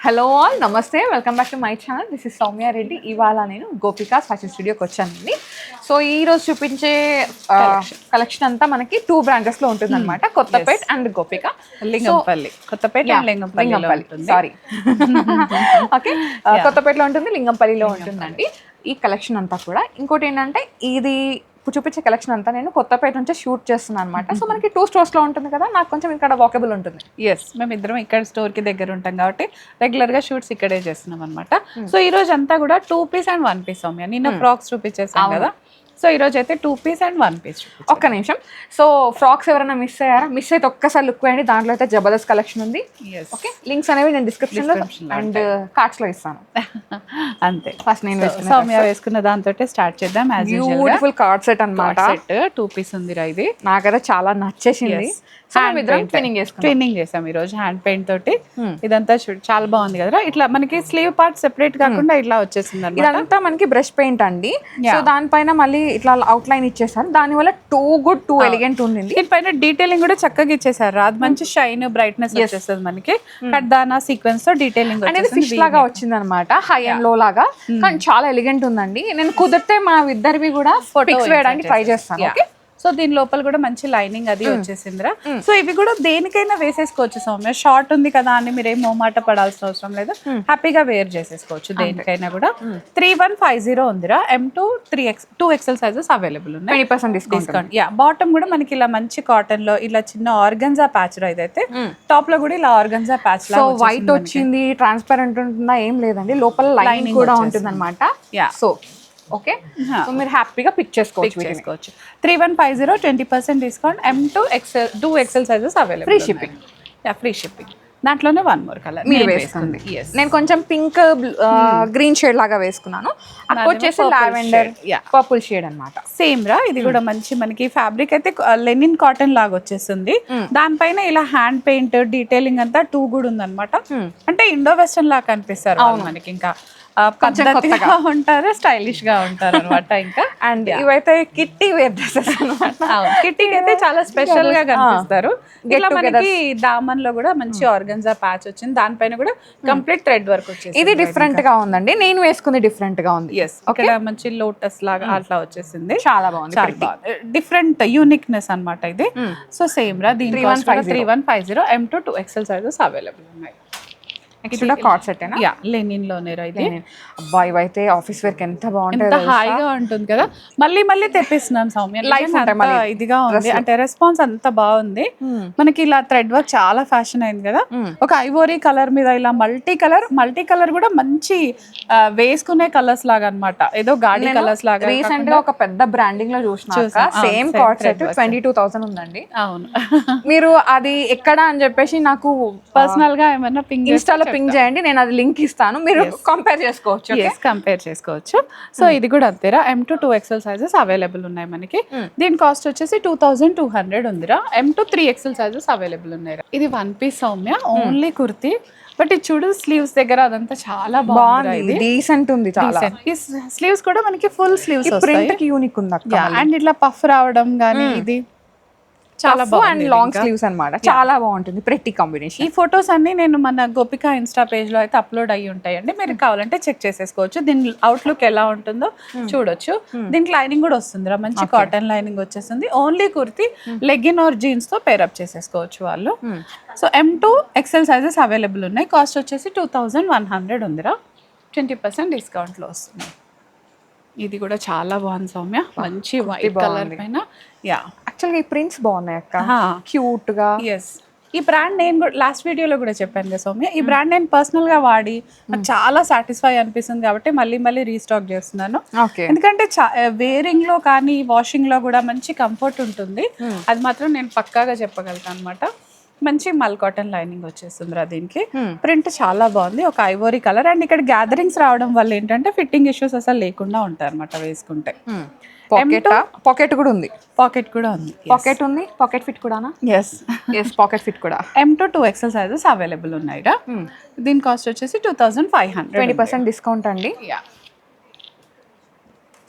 Hello all, నమస్తే, welcome back to my channel. This is Soumya Reddy. ఇవాళ నేను గోపికాస్ ఫ్యాషన్ స్టూడియోకి వచ్చానండి. సో ఈరోజు చూపించే కలెక్షన్ అంతా మనకి 2 బ్రాంచెస్లో ఉంటుంది అనమాట, Kothapet and Gopika. Lingampalli, Kothapet and Lingampalli. Sorry okay, కొత్తపేటలో ఉంటుంది, లింగంపల్లిలో ఉంటుందండి ఈ కలెక్షన్ అంతా కూడా. ఇంకోటి ఏంటంటే, ఇది చూపించే కలెక్షన్ అంతా నేను కొత్తపేట నుంచి షూట్ చేస్తున్నాను అనమాట. సో మనకి 2 స్టోర్స్లో ఉంటుంది కదా, నాకు కొంచెం ఇక్కడ వాకబుల్ ఉంటుంది. ఎస్, మేము ఇద్దరం ఇక్కడ స్టోర్కి దగ్గర ఉంటాం కాబట్టి రెగ్యులర్గా షూట్స్ ఇక్కడే చేస్తున్నాం అనమాట. సో ఈ రోజు అంతా కూడా 2 పీస్ అండ్ 1 పీస్ సౌమ్య. నిన్న ఫ్రాక్స్ చూపించేసాం కదా, సో ఈరోజు అయితే 2 పీస్ అండ్ 1 పీస్. ఒక్క నిమిషం. సో ఫ్రాక్స్ ఎవరైనా మిస్ అయ్యారా? మిస్ అయితే ఒక్కసారి లుక్ వేయండి, దాంట్లో అయితే జబర్దస్త్ కలెక్షన్ ఉంది. ఓకే, లింక్స్ అనేవి నేను డిస్క్రిప్షన్లో అండ్ కార్డ్స్లో ఇస్తాను. అంతే, ఫస్ట్ నేను సౌమ్య వేసుకున్న దాంతో స్టార్ట్ చేద్దాం. బ్యూటిఫుల్ కార్డ్ సెట్ అన్నమాట. సెట్ 2 పీస్ ఉంది ఇది. నాకైతే చాలా నచ్చేసింది. ట్విన్నింగ్ చేసాం ఈ రోజు హ్యాండ్ పెయింట్ తోటి. ఇదంతా చాలా బాగుంది కదా. ఇట్లా మనకి స్లీవ్ పార్ట్ సెపరేట్ కాకుండా ఇట్లా వచ్చేసింది. ఇదంతా మనకి బ్రష్ పెయింట్ అండి. సో దానిపైన మళ్ళీ ఇట్లా అవుట్ లైన్ ఇచ్చేసారు. దాని వల్ల టూ గుడ్, టూ ఎలిగెంట్ ఉంది. దీనిపైన డీటెయిలింగ్ కూడా చక్కగా ఇచ్చేసారు. అది మంచి షైన్, బ్రైట్నెస్ వచ్చేస్తుంది మనకి. కడ్దానా సీక్వెన్స్ తో డీటెయిలింగ్ అనేది ఫిష్ లాగా వచ్చింది అనమాట, హై అండ్ లో లాగా. కానీ చాలా ఎలిగెంట్ ఉందండి. నేను కుదిరితే మా ఇద్దరివి కూడా ఫోటోస్ వేయడానికి ట్రై చేస్తాను. ఓకే, సో దీని లోపల కూడా మంచి లైనింగ్ అది వచ్చేసిందిరా. సో ఇవి కూడా దేనికైనా వేసేసుకోవచ్చు సౌమ్య. షార్ట్ ఉంది కదా అని మీరు ఏం మోమాట పడాల్సిన అవసరం లేదు, హ్యాపీగా వేర్ చేసేసుకోవచ్చు దేనికైనా కూడా. 3150 ఉందిరా. M2 2XL సైజెస్ అవైలబుల్ ఉన్నాయి. 20% డిస్కౌంట్. యా, బాటమ్ కూడా మనకి ఇలా మంచి కాటన్ లో ఇలా చిన్న ఆర్గన్జా ప్యాచ్ లో ఇదైతే, టాప్ లో కూడా ఇలా ఆర్గన్జా ప్యాచ్ లో వైట్ వచ్చింది. ట్రాన్స్పరెంట్ ఉంటుందా? ఏం లేదండి, లోపల లైనింగ్ కూడా ఉంటుంది అనమాట. సో ఓకే, సో మీరు హ్యాపీగా పిక్ చేసుకోవచ్చు. 3150, 20% discount. M2 2XL sizes available. Free shipping. Yeah, free shipping. దాంట్లోనే 1 మోర్ కలర్ మీరు వేసుకోండి. నేను కొంచెం పింక్ గ్రీన్ షేడ్ లాగా వేసుకున్నాను. అక్కడ వచ్చేసి లావెండర్ పర్పుల్ షేడ్ అన్నమాట. సేమ్ రా. ఇది కూడా మంచి మనకి ఫ్యాబ్రిక్ అయితే లెనిన్ కాటన్ లాగా వచ్చేస్తుంది. దానిపైన ఇలా హ్యాండ్ పెయింట్ డీటెయిలింగ్ అంతా 2 కూడా ఉందన్నమాట. అంటే ఇండో వెస్టర్న్ లాగా కనిపిస్తారు మనకి. ఇంకా పద్ధతిగా ఉంటారు, స్టైలిష్ గా ఉంటారు అనమాట. ఇంకా అండ్ ఇవైతే కిట్టి వేర్ డ్రెస్సెస్ అనమాట. కిట్టీకి అయితే చాలా స్పెషల్ గా కనిపిస్తారు. ఇట్లా మనకి దామన్ లో కూడా మంచి ఆర్గన్జా ప్యాచ్ వచ్చింది. దానిపైన కూడా కంప్లీట్ థ్రెడ్ వర్క్ వచ్చేసి ఇది డిఫరెంట్ గా ఉందండి. నేను వేసుకుంది డిఫరెంట్ గా ఉంది. ఎస్, ఇక్కడ మంచి లోటస్ లాగా అట్లా వచ్చేసింది. చాలా బాగుంది, చాలా బాగుంది. డిఫరెంట్ యూనిక్నెస్ అనమాట ఇది. సో సేమ్ రా. దీని 3150. M2 2XL సైజెస్ అవైలబుల్ ఉన్నాయి. కార్డ్ సెట్ యా, లెనిన్ లోనే ఇది. అబ్బా, ఇవైతే ఆఫీస్ వేర్ కి ఎంత బాగుంటుంది, ఎంత హాయిగా ఉంటుంది కదా. మళ్ళీ తెప్పిస్తున్నాను సౌమ్య. లైఫ్ ఇదిగా ఉంది అంటే రెస్పాన్స్ అంత బాగుంది. మనకి ఇలా థ్రెడ్ వర్క్ చాలా ఫ్యాషన్ అయింది కదా. ఒక ఐవోరీ కలర్ మీద ఇలా మల్టీ కలర్ కూడా మంచి వేసుకునే కలర్స్ లాగా అన్నమాట. ఏదో గాడి కలర్స్ లాగా. రీసెంట్ గా ఒక పెద్ద బ్రాండింగ్ లో చూసిన సేమ్ కార్డ్ సెట్ 22,000 ఉందండి. అవును, మీరు అది ఎక్కడ అని చెప్పేసి నాకు పర్సనల్ గా ఏమన్నా ఇన్స్టాలో పింక్ చేయండి, నేను అది లింక్ ఇస్తాను, మీరు కంపేర్ చేసుకోవచ్చు. సో ఇది కూడా అంతేరా. M2 2XL సైజెస్ అవైలబుల్ ఉన్నాయి మనకి. దీని కాస్ట్ వచ్చేసి 2200 ఉందిరా. M2 3XL సైజెస్ అవైలబుల్ ఉన్నాయి. ఇది 1 piece Soumya, only kurti. But ఇది చూడు, స్లీవ్స్ దగ్గర అదంతా చాలా బాగుంది, డీసెంట్ ఉంది చాలా. ఈ స్లీవ్స్ కూడా మనకి ఫుల్ స్లీవ్స్ ప్రింట్ యూనిక్ ఉంది అండ్ ఇట్లా పఫ్ రావడం కానీ ఇది చాలా బాగుంది. లాంగ్ స్లీవ్స్ అన్నమాట, చాలా బాగుంటుంది. Pretty combination. ఈ ఫొటోస్ అన్ని నేను మన గోపిక ఇన్స్టా పేజ్ లో అయితే అప్లోడ్ అయ్యి ఉంటాయండి. మీరు కావాలంటే చెక్ చేసేసుకోవచ్చు. దీని అవుట్లుక్ ఎలా ఉంటుందో చూడొచ్చు. దీనికి లైనింగ్ కూడా వస్తుంది, మంచి కాటన్ లైనింగ్ వచ్చేస్తుంది. Only kurti legging or jeans తో పేరప్ చేసేసుకోవచ్చు వాళ్ళు. So M2 XL sizes available ఉన్నాయి. కాస్ట్ వచ్చేసి 2100 ఉందిరా. 20% డిస్కౌంట్ లో వస్తుంది. ఇది కూడా చాలా బాగుంది సౌమ్య, మంచి వైట్ కలర్ పైన. యా, యాక్చువల్గా ఈ ప్రింట్స్ బాగున్నాయి అక్క, క్యూట్ గా. ఎస్, ఈ బ్రాండ్ నేను కూడా లాస్ట్ వీడియోలో కూడా చెప్పాను కదా సౌమ్య. ఈ బ్రాండ్ నేను పర్సనల్ గా వాడి నాకు చాలా సాటిస్ఫై అనిపిస్తుంది కాబట్టి మళ్ళీ రీస్టాక్ చేస్తున్నాను. ఎందుకంటే వేరింగ్ లో కానీ వాషింగ్ లో కూడా మంచి కంఫర్ట్ ఉంటుంది. అది మాత్రం నేను పక్కాగా చెప్పగలుగుతాను అనమాట. మంచి మల్ కాటన్ లైనింగ్ వచ్చేస్తుంది దీనికి. ప్రింట్ చాలా బాగుంది, ఒక ఐవోరీ కలర్. అండ్ ఇక్కడ గ్యాదరింగ్స్ రావడం వల్ల ఏంటంటే ఫిట్టింగ్ ఇష్యూస్ అసలు లేకుండా ఉంటాయి అనమాట వేసుకుంటే. పాకెట్ కూడా ఉంది. పాకెట్ ఉంది, పాకెట్ ఫిట్ కూడా. ఎస్, పాకెట్ ఫిట్ కూడా. M2 2XL సైజెస్ అవైలబుల్ ఉన్నాయి. దీని కాస్ట్ వచ్చేసి 2500. 20% డిస్కౌంట్ అండి.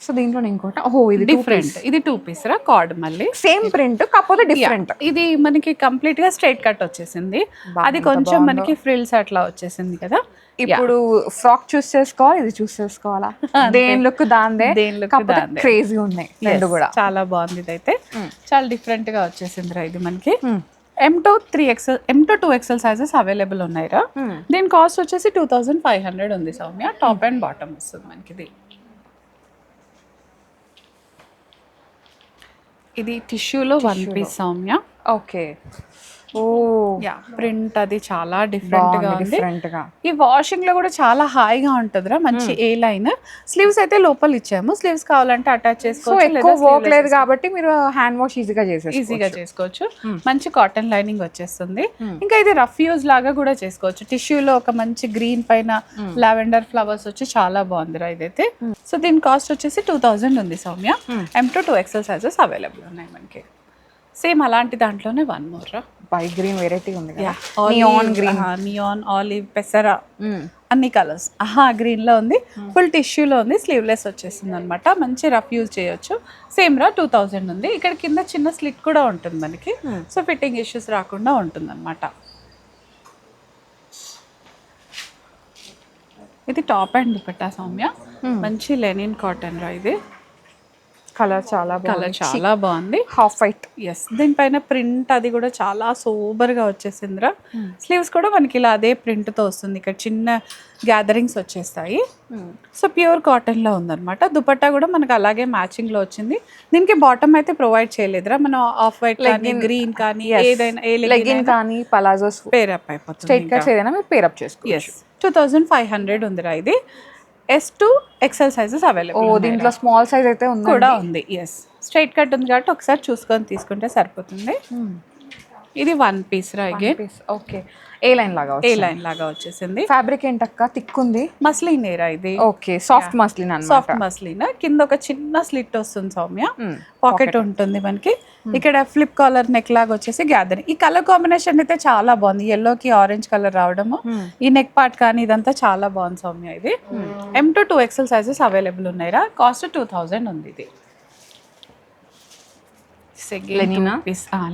సో దీంట్లో ఇంకోటి, ఓహో ఇది డిఫరెంట్, ఇది 2 పీస్ రా కార్డ్ మళ్ళీ సేమ్ ప్రింట్ కాకపోతే డిఫరెంట్. ఇది మనకి కంప్లీట్ గా స్ట్రైట్ కట్ వచ్చేసింది, అది కొంచెం మనకి ఫ్రిల్స్ అట్లా వచ్చేసింది కదా. ఇప్పుడు ఫ్రాక్ చూస్ చేసుకోవాలి, ఇది చూస్ చేసుకోవాలా, దేని లుక్ దాందే, కాకపోతే క్రేజీ ఉన్నాయి రెండు కూడా. చాలా బాగుంది, ఇదైతే చాలా డిఫరెంట్ గా వచ్చేసింది రా. ఇది మనకి M2 3XL M2 2XL sizes available ఉన్నాయి రా. దీని కాస్ట్ వచ్చేసి 2500 ఉంది సౌమ్య. టాప్ అండ్ బాటమ్ వస్తుంది మనకి. ఇది టిష్యూలో 1 పీస్ సౌమ్య. ఓకే, ఓ యా ప్రింట్ అది చాలా డిఫరెంట్ గా ఉంది. డిఫరెంట్ గా ఈ వాషింగ్ లో కూడా చాలా హాయిగా ఉంటుందిరా. మంచి ఏ లైన్. స్లీవ్స్ అయితే లోపల ఇచ్చాము, స్లీవ్స్ కావాలంటే అటాచ్ చేసుకోవచ్చు. ఎక్కువ వర్క్ లేదు కాబట్టి మీరు హ్యాండ్ వాష్ ఈజీగా చేసుకోవచ్చు. మంచి కాటన్ లైనింగ్ వచ్చేస్తుంది. ఇంకా ఇది రఫ్ యూజ్ లాగా కూడా చేసుకోవచ్చు. టిష్యూలో ఒక మంచి గ్రీన్ పైన లావెండర్ ఫ్లవర్స్ వచ్చి చాలా బాగుందిరా ఇదైతే. సో దీని కాస్ట్ వచ్చేసి 2000 ఉంది Soumya. M2 2XL sizes available ఉన్నాయి మనకి. సేమ్ అలాంటి దాంట్లోనే 1 మోర్ రా. బై గ్రీన్ వెరైటీ ఉంది కదా, నియాన్ ఆలివ్ పెసరా అన్ని కలర్స్. గ్రీన్ లో ఉంది, ఫుల్ టిష్యూలో ఉంది, స్లీవ్లెస్ వచ్చేసింది అనమాట. మంచి రఫ్ యూజ్ చేయొచ్చు. సేమ్ రా 2000 ఉంది. ఇక్కడ కింద చిన్న స్లిట్ కూడా ఉంటుంది మనకి, సో ఫిట్టింగ్ ఇష్యూస్ రాకుండా ఉంటుంది అనమాట. ఇది టాప్ అండ్ దుపట్టా సౌమ్య. మంచి లెనిన్ కాటన్ రా ఇది. కలర్ చాలా బాగుంది, హాఫ్ వైట్. ఎస్, దీనిపైన ప్రింట్ అది కూడా చాలా సూపర్ గా వచ్చేసిందిరా. స్లీవ్స్ కూడా మనకి ఇలా అదే ప్రింట్ తో వస్తుంది. ఇక్కడ చిన్న గ్యాదరింగ్స్ వచ్చేస్తాయి. సో ప్యూర్ కాటన్ లో ఉందన్నమాట. దుపట్టా కూడా మనకి అలాగే మ్యాచింగ్ లో వచ్చింది. దీనికి బాటమ్ అయితే ప్రొవైడ్ చేయలేదురా. మనం ఆఫ్ వైట్ కానీ గ్రీన్ కానీ ఏదైనా లెగ్గిన్ కానీ పలాజోస్ పేర్ అప్ అయిపోతుంది. స్ట్రైట్ కట్స్ ఏదైనా మీరు పేర్ అప్ చేసుకోవచ్చు. 2500 ఉందిరా ఇది. S2 XL sizes available. దీంట్లో స్మాల్ సైజ్ అయితే కూడా ఉంది. ఎస్, స్ట్రైట్ కట్ ఉంది కాబట్టి ఒకసారి చూసుకొని తీసుకుంటే సరిపోతుంది. ఇది 1 పీస్ రా. ఓకే, ఏ లైన్ లాగా వచ్చేసింది. ఫ్యాబ్రిక్ ఏంటక్క థిక్ ఉంది, మస్లిన్ ఏరా ఇది. ఓకే, సాఫ్ట్ మస్లిన్ అన్నమాట. Soft muslin. కింద ఒక చిన్న స్లిట్ వస్తుంది సౌమ్య. పాకెట్ ఉంటుంది మనకి. ఇక్కడ ఫ్లిప్ కాలర్ నెక్ లాగా వచ్చేసి గ్యాదరింగ్. ఈ కలర్ కాంబినేషన్ అయితే చాలా బాగుంది. ఎల్లోకి ఆరెంజ్ కలర్ రావడము, ఈ నెక్ పార్ట్ కానీ ఇదంతా చాలా బాగుంది సౌమ్య. ఇది M2 2XL సైజెస్ అవైలబుల్ ఉన్నాయిరా. కాస్ట్ 2000 ఉంది ఇది.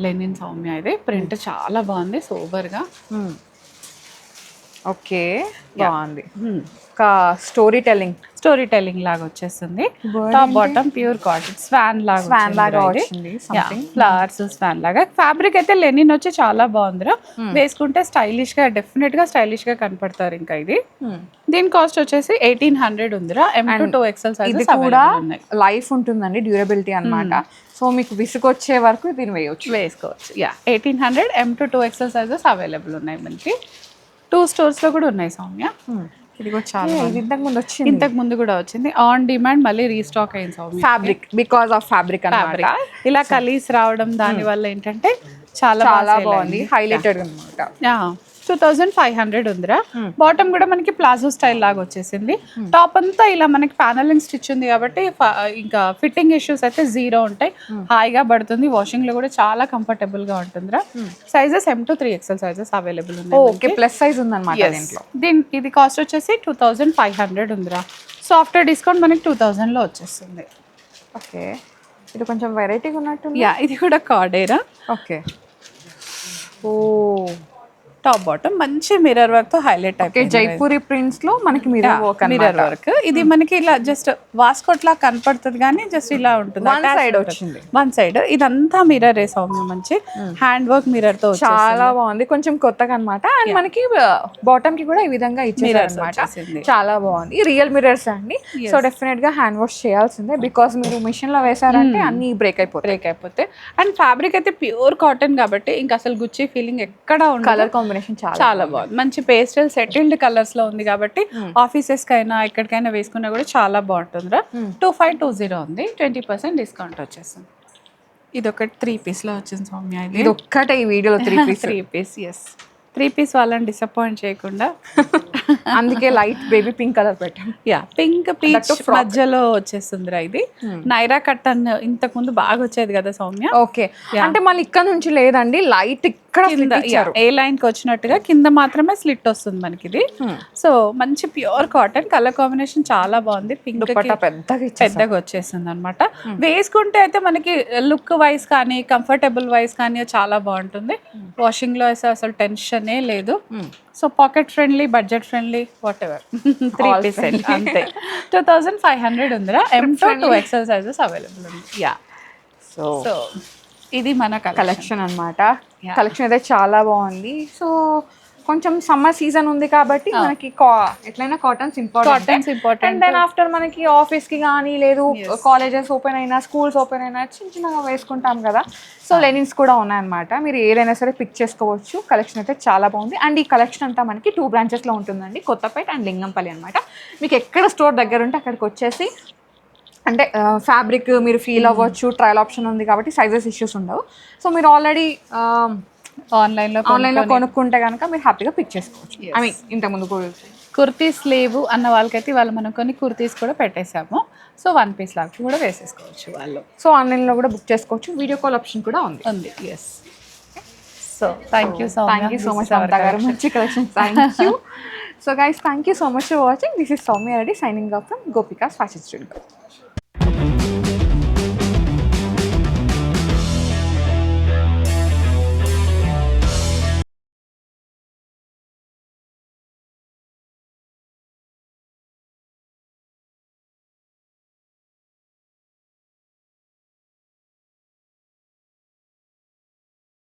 లెనిన్ సౌమ్య. ఇది ప్రింట్ చాలా బాగుంది, సూపర్ గా. ఓకే, బాగుంది. స్టోరీ టెల్లింగ్ లాగా వచ్చేస్తుంది. Top bottom pure cotton swan లాగా ఫ్లవర్స్ స్వాన్ లాగా. ఫ్యాబ్రిక్ అయితే లెనిన్ వచ్చి చాలా బాగుందిరా. వేసుకుంటే స్టైలిష్ గా, డెఫినెట్ గా స్టైలిష్ గా కనపడతారు. ఇంకా ఇది దీని కాస్ట్ వచ్చేసి 1800 ఉందిరా. M2 2XL సైజ్ కూడా లైఫ్ ఉంటుందండి, డ్యూరబిలిటీ అన్నమాట. సో మీకు విసుకొచ్చే వరకు దీన్ని వేసుకోవచ్చు. 1800 M2 2XL సైజెస్ అవైలబుల్ ఉన్నాయి మనకి. 2 స్టోర్స్ లో కూడా ఉన్నాయి సౌమ్య. ఇది కూడా చాలా ఇంతకు ముందు కూడా వచ్చింది. ఆన్ డిమాండ్ మళ్ళీ రీస్టాక్ అయింది Soumya. Fabric, because of fabric అన్నమాట. ఇలా కలీస్ రావడం దాని వల్ల ఏంటంటే చాలా బాగుంది, హైలైటెడ్ అన్నమాట. 2500 ఉందిరా. బాటమ్ కూడా మనకి ప్లాజో స్టైల్ లాగా వచ్చేసింది. టాప్ అంతా ఇలా మనకి ప్యానలింగ్ స్టిచ్ ఉంది కాబట్టి ఇంకా ఫిట్టింగ్ ఇష్యూస్ అయితే 0 ఉంటాయి. హాయిగా పడుతుంది. వాషింగ్ లో కూడా చాలా కంఫర్టబుల్ గా ఉంటుందిరా. Sizes M2 3XL sizes available ఉన్నాయి. ఓకే, ప్లస్ సైజ్ ఉందన్నమాట దీంట్లో. ఇది కాస్ట్ వచ్చేసి 2500 ఉందిరా. సో ఆఫ్టర్ డిస్కౌంట్ మనకి 2000 లో వచ్చేస్తుంది. ఓకే, ఇది కొంచెం వెరైటీగా ఉన్నట్టు. ఇది కూడా కార్డేరా. ఓకే, ఓ టాప్ బాటమ్ మంచి మిర్రర్ వర్క్ తో హైలైట్ అయిపోయింది. జైపూరి ప్రింట్స్ లో మనకి మిర్రర్ వర్క్. ఇది మనకి ఇలా జస్ట్ వాస్కోట్ లా కనపడుతుంది కానీ జస్ట్ ఇలా ఉంటుంది. వన్ సైడ్ ఇదంతా మిర్రర్ సౌమ్య. మంచి హ్యాండ్ వర్క్ మిర్రర్ తో చాలా బాగుంది, కొంచెం కొత్తగా అన్నమాట. అండ్ మనకి బాటమ్ కి కూడా ఈ విధంగా ఇచ్చారు అన్నమాట. చాలా బాగుంది. రియల్ మిర్రర్స్ అండి. సో డెఫినెట్ గా హ్యాండ్ వాష్ చేయాల్సిందే, బికాస్ మీరు మిషన్ లో వేసారంటే అన్ని బ్రేక్ అయిపోతాయి. అండ్ ఫ్యాబ్రిక్ అయితే ప్యూర్ కాటన్ కాబట్టి ఇంకా అసలు గుచ్చి ఫీలింగ్ ఎక్కడ ఉండదు. కలర్ కాంబినేషన్ చాలా బాగుంది. మంచి పేస్టల్ సెటిల్డ్ కలర్స్ లో ఉంది కాబట్టి ఆఫీసెస్ కైనా ఎక్కడికైనా వేసుకున్నా కూడా చాలా బాగుంటుందిరా. 2520 ఉంది. 20% డిస్కౌంట్ వచ్చేస్తుంది. ఇది ఒక 3 పీస్ లో వచ్చింది సౌమ్య. ఇది ఒక్కటే ఈ వీడియోలో 3 పీస్. ఎస్, 3 పీస్ వాళ్ళని డిసప్పాయింట్ చేయకుండా అందుకే లైట్ బేబీ పింక్ కలర్ పెట్టాం. పింక్ పీచ్ మధ్యలో వచ్చేస్తుందిరా. ఇది నైరా కట్ ఇంతకు ముందు బాగా వచ్చేది కదా సౌమ్య. ఓకే, అంటే మళ్ళీ ఇక్కడ నుంచి లేదండి, లైట్ ఎక్కడ కింద ఏ లైన్ కి వచ్చినట్టుగా కింద మాత్రమే స్లిట్ వస్తుంది మనకి ఇది. సో మంచి ప్యూర్ కాటన్, కలర్ కాంబినేషన్ చాలా బాగుంది. పింక్ పెద్దగా వచ్చేసింది అనమాట. వేసుకుంటే అయితే మనకి లుక్ వైజ్ కానీ కంఫర్టబుల్ వైజ్ కానీ చాలా బాగుంటుంది. వాషింగ్ లో అసలు టెన్షనే లేదు. So pocket friendly, budget friendly, whatever 3 piece అంతే. 2500 ఉందిరా. M to 2XL sizes available ఉంది. యా సో ఇది మన కలెక్షన్ అన్నమాట. కలెక్షన్ అయితే చాలా బాగుంది. సో కొంచెం సమ్మర్ సీజన్ ఉంది కాబట్టి మనకి ఎట్లయినా cottons important. And then after మనకి ఆఫీస్ కి కానీ లేదు కాలేజెస్ ఓపెన్ అయినా స్కూల్స్ ఓపెన్ అయినా చిన్నగా వేసుకుంటాం కదా. సో లెనిన్స్ కూడా ఉన్నాయన్నమాట. మీరు ఏదైనా సరే పిక్ చేసుకోవచ్చు. కలెక్షన్ అయితే చాలా బాగుంది. అండ్ ఈ కలెక్షన్ అంతా మనకి 2 బ్రాంచెస్లో ఉంటుందండి, కొత్తపేట అండ్ లింగంపల్లి అనమాట. మీకు ఎక్కడ స్టోర్ దగ్గర ఉంటే అక్కడికి వచ్చేసి అంటే ఫ్యాబ్రిక్ మీరు ఫీల్ అవ్వచ్చు. ట్రయల్ ఆప్షన్ ఉంది కాబట్టి సైజెస్ ఇష్యూస్ ఉండవు. సో మీరు ఆల్రెడీ ఆన్లైన్లో కొనుక్కుంటే కనుక మీరు హ్యాపీగా పిక్ చేసుకోవచ్చు. ఐ మీన్ ఇంతకుముందు కుర్తీస్ లేవు అన్న వాళ్ళకైతే వాళ్ళు మనం కొన్ని కుర్తీస్ కూడా పెట్టేసాము. సో 1 పీస్ లాగా కూడా వేసేసుకోవచ్చు వాళ్ళు. సో ఆన్లైన్లో కూడా బుక్ చేసుకోవచ్చు. వీడియో కాల్ ఆప్షన్ కూడా ఉంది. Yes. So thank you so much Mamata గారు, మంచి collection. Thank you. So guys, thank you so much for watching. This is Soumya Reddy signing off from Gopika's Fashion Studio.